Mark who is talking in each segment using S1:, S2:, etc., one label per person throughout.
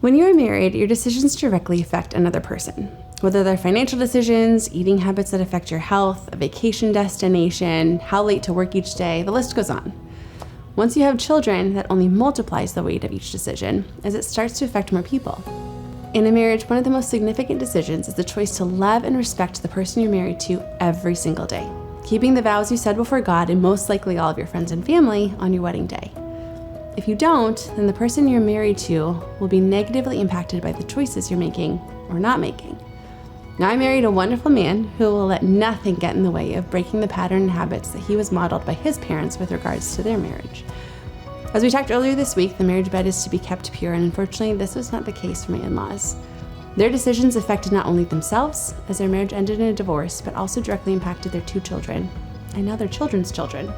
S1: When you are married, your decisions directly affect another person. Whether they're financial decisions, eating habits that affect your health, a vacation destination, how late to work each day, the list goes on. Once you have children, that only multiplies the weight of each decision as it starts to affect more people. In a marriage, one of the most significant decisions is the choice to love and respect the person you're married to every single day, keeping the vows you said before God and most likely all of your friends and family on your wedding day. If you don't, then the person you're married to will be negatively impacted by the choices you're making or not making. Now, I married a wonderful man who will let nothing get in the way of breaking the pattern and habits that he was modeled by his parents with regards to their marriage. As we talked earlier this week, the marriage bed is to be kept pure, and unfortunately, this was not the case for my in-laws. Their decisions affected not only themselves, as their marriage ended in a divorce, but also directly impacted their 2 children, and now their children's children.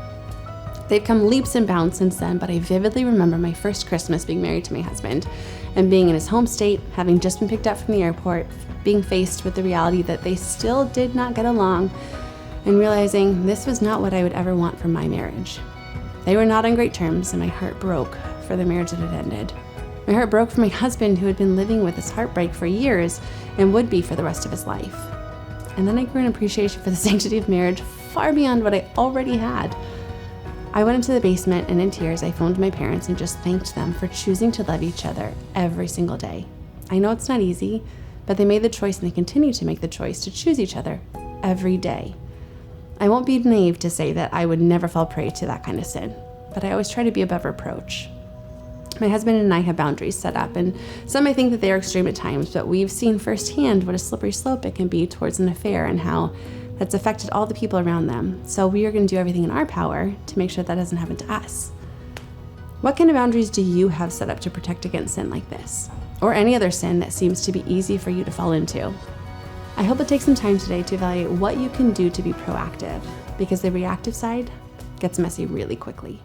S1: They've come leaps and bounds since then, but I vividly remember my first Christmas being married to my husband and being in his home state, having just been picked up from the airport, being faced with the reality that they still did not get along, and realizing this was not what I would ever want from my marriage. They were not on great terms, and my heart broke for the marriage that had ended. My heart broke for my husband, who had been living with this heartbreak for years and would be for the rest of his life. And then I grew an appreciation for the sanctity of marriage far beyond what I already had. I went into the basement, and in tears, I phoned my parents and just thanked them for choosing to love each other every single day. I know it's not easy, but they made the choice, and they continue to make the choice to choose each other every day. I won't be naive to say that I would never fall prey to that kind of sin, but I always try to be above reproach. My husband and I have boundaries set up, and some may think that they are extreme at times, but we've seen firsthand what a slippery slope it can be towards an affair and how that's affected all the people around them. So we are going to do everything in our power to make sure that doesn't happen to us. What kind of boundaries do you have set up to protect against sin like this, or any other sin that seems to be easy for you to fall into? I hope it takes some time today to evaluate what you can do to be proactive, because the reactive side gets messy really quickly.